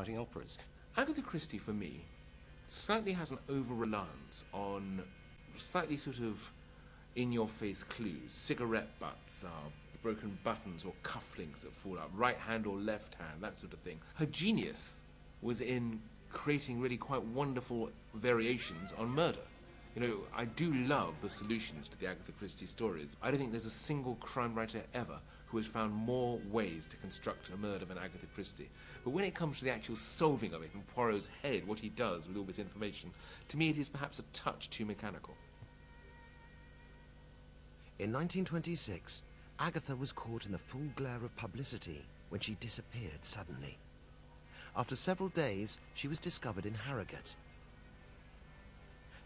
writing operas. Agatha Christie, for me, slightly has an over-reliance on slightly sort of in-your-face clues, cigarette butts, broken buttons or cufflinks that fall out, right hand or left hand, that sort of thing. Her genius was in creating really quite wonderful variations on murder. You know, I do love the solutions to the Agatha Christie stories. I don't think there's a single crime writer ever who has found more ways to construct a murder than Agatha Christie. But when it comes to the actual solving of it in Poirot's head, what he does with all this information, to me it is perhaps a touch too mechanical. In 1926, Agatha was caught in the full glare of publicity when she disappeared suddenly. After several days, she was discovered in Harrogate.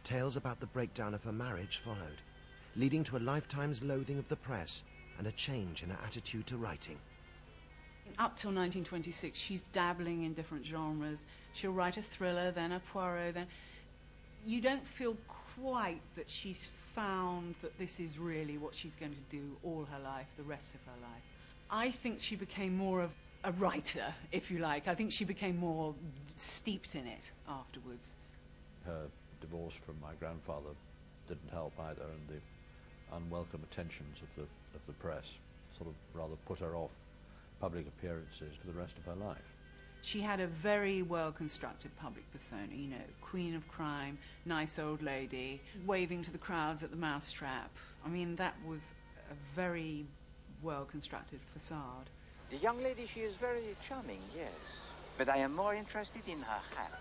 Tales about the breakdown of her marriage followed, leading to a lifetime's loathing of the press and a change in her attitude to writing. Up till 1926, she's dabbling in different genres. She'll write a thriller, then a Poirot, then... You don't feel quite that she's found that this is really what she's going to do all her life, the rest of her life. I think she became more of a writer, if you like. I think she became more steeped in it afterwards. Her divorce from my grandfather didn't help either, and the unwelcome attentions of the press sort of rather put her off public appearances for the rest of her life. She had a very well-constructed public persona, you know, queen of crime, nice old lady, waving to the crowds at the mousetrap. I mean, that was a very well-constructed facade. The young lady, she is very charming, yes. But I am more interested in her hat.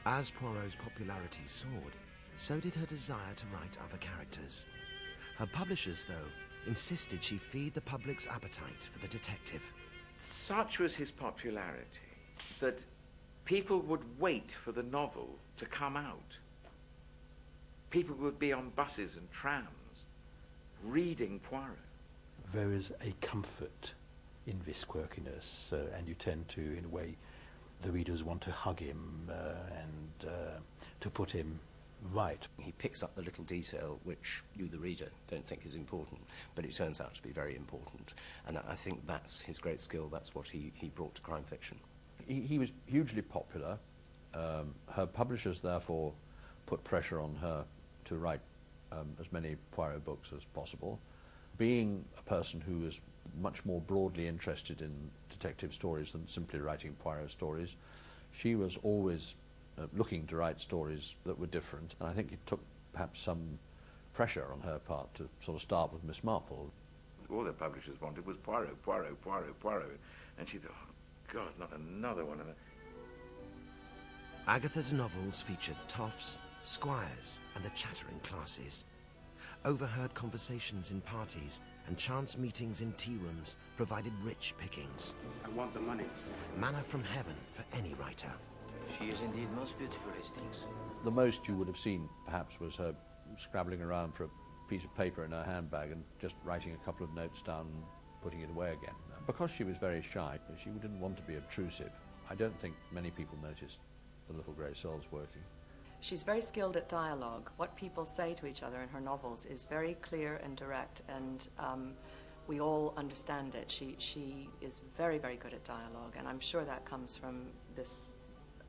As Poirot's popularity soared, so did her desire to write other characters. Her publishers, though, insisted she feed the public's appetite for the detective. Such was his popularity that people would wait for the novel to come out. People would be on buses and trams reading Poirot. There is a comfort in this quirkiness, and you tend to, in a way, the readers want to hug him and to put him right. He picks up the little detail which you, the reader, don't think is important, but it turns out to be very important. And I think that's his great skill. That's what he brought to crime fiction. He was hugely popular. Her publishers, therefore, put pressure on her to write as many Poirot books as possible. Being a person who is much more broadly interested in detective stories than simply writing Poirot stories, she was always looking to write stories that were different, and I think it took perhaps some pressure on her part to sort of start with Miss Marple. All the publishers wanted was Poirot, Poirot, Poirot, Poirot, and she thought, oh God, not another one of them. Agatha's novels featured toffs, squires, and the chattering classes. Overheard conversations in parties and chance meetings in tea rooms provided rich pickings. I want the money. Manna from heaven for any writer. She is indeed most beautiful, Hastings. The most you would have seen, perhaps, was her scrabbling around for a piece of paper in her handbag and just writing a couple of notes down and putting it away again. Because she was very shy, she didn't want to be obtrusive. I don't think many people noticed the little grey cells working. She's very skilled at dialogue. What people say to each other in her novels is very clear and direct, and we all understand it. She is very, very good at dialogue, and I'm sure that comes from this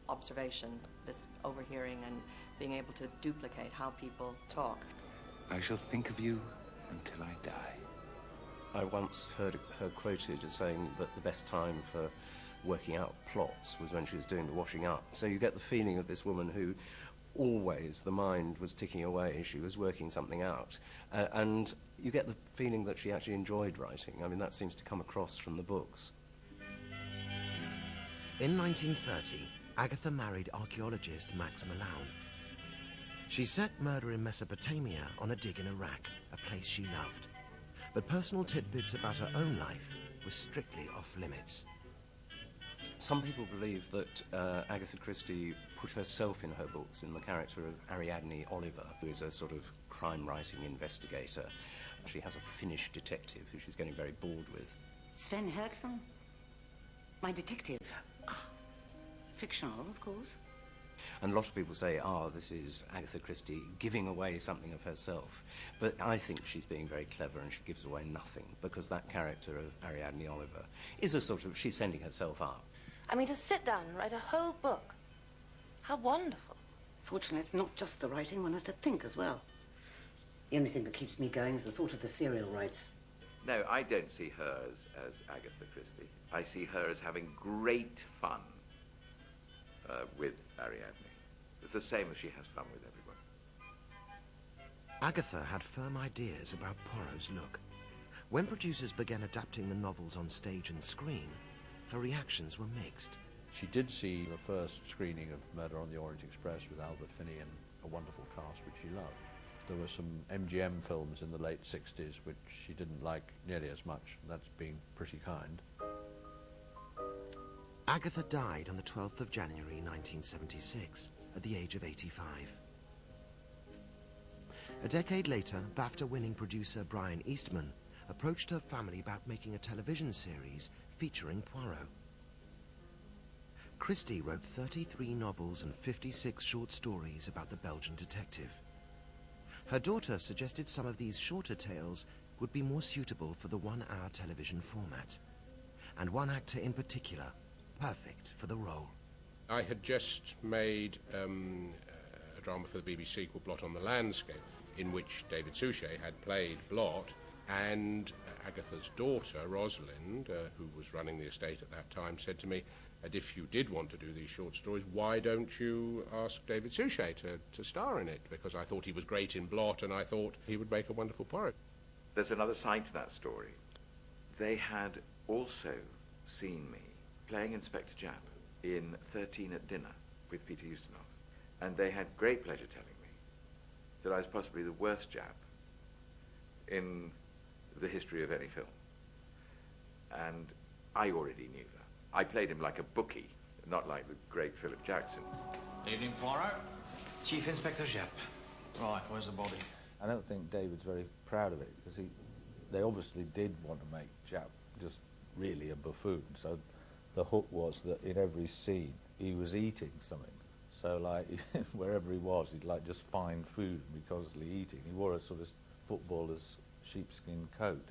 observation, this overhearing and being able to duplicate how people talk. I shall think of you until I die. I once heard her quoted as saying that the best time for working out plots was when she was doing the washing up. So you get the feeling of this woman who always the mind was ticking away, she was working something out. And you get the feeling that she actually enjoyed writing. I mean, that seems to come across from the books. In 1930, Agatha married archaeologist Max Malone. She set murder in Mesopotamia on a dig in Iraq, a place she loved. But personal tidbits about her own life were strictly off limits. Some people believe that Agatha Christie put herself in her books in the character of Ariadne Oliver, who is a sort of crime-writing investigator. She has a Finnish detective who she's getting very bored with. Sven Herksson? My detective? Fictional, of course. And a lot of people say, this is Agatha Christie giving away something of herself. But I think she's being very clever and she gives away nothing, because that character of Ariadne Oliver is a sort of, she's sending herself up. I mean, to sit down and write a whole book. How wonderful. Fortunately, it's not just the writing. One has to think as well. The only thing that keeps me going is the thought of the serial rights. No, I don't see her as Agatha Christie. I see her as having great fun with Ariadne. It's the same as she has fun with everyone. Agatha had firm ideas about Poirot's look. When producers began adapting the novels on stage and screen, her reactions were mixed. She did see the first screening of Murder on the Orient Express with Albert Finney and a wonderful cast which she loved. There were some MGM films in the late 60s which she didn't like nearly as much. That's being pretty kind. Agatha died on the 12th of January 1976 at the age of 85. A decade later, BAFTA-winning producer Brian Eastman approached her family about making a television series featuring Poirot. Christie wrote 33 novels and 56 short stories about the Belgian detective. Her daughter suggested some of these shorter tales would be more suitable for the one-hour television format, and one actor in particular perfect for the role. I had just made a drama for the BBC called Blot on the Landscape, in which David Suchet had played Blot, and Agatha's daughter, Rosalind, who was running the estate at that time, said to me, and if you did want to do these short stories, why don't you ask David Suchet to star in it? Because I thought he was great in Blot, and I thought he would make a wonderful Poirot. There's another side to that story. They had also seen me playing Inspector Japp in 13 at Dinner with Peter Ustinov, and they had great pleasure telling me that I was possibly the worst Japp in the history of any film. And I already knew that. I played him like a bookie, not like the great Philip Jackson. Evening, Poirot. Chief Inspector Japp. Right, where's the body? I don't think David's very proud of it, because they obviously did want to make Japp just really a buffoon. So the hook was that in every scene he was eating something. So like wherever he was, he'd like just find food and be constantly eating. He wore a sort of footballer's sheepskin coat.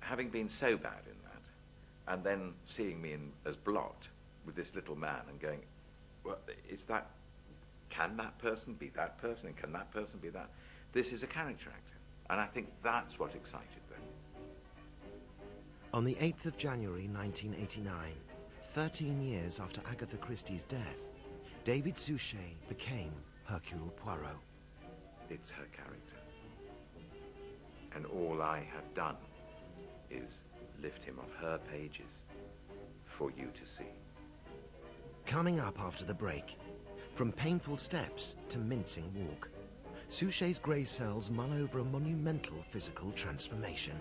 Having been so bad in that, and then seeing me as Blot with this little man and going, well, can that person be that person, and can that person be that? This is a character actor, and I think that's what excited them. On the 8th of January 1989, 13 years after Agatha Christie's death, David Suchet became Hercule Poirot. It's her character. And all I have done is lift him off her pages for you to see. Coming up after the break, from painful steps to mincing walk, Suchet's grey cells mull over a monumental physical transformation.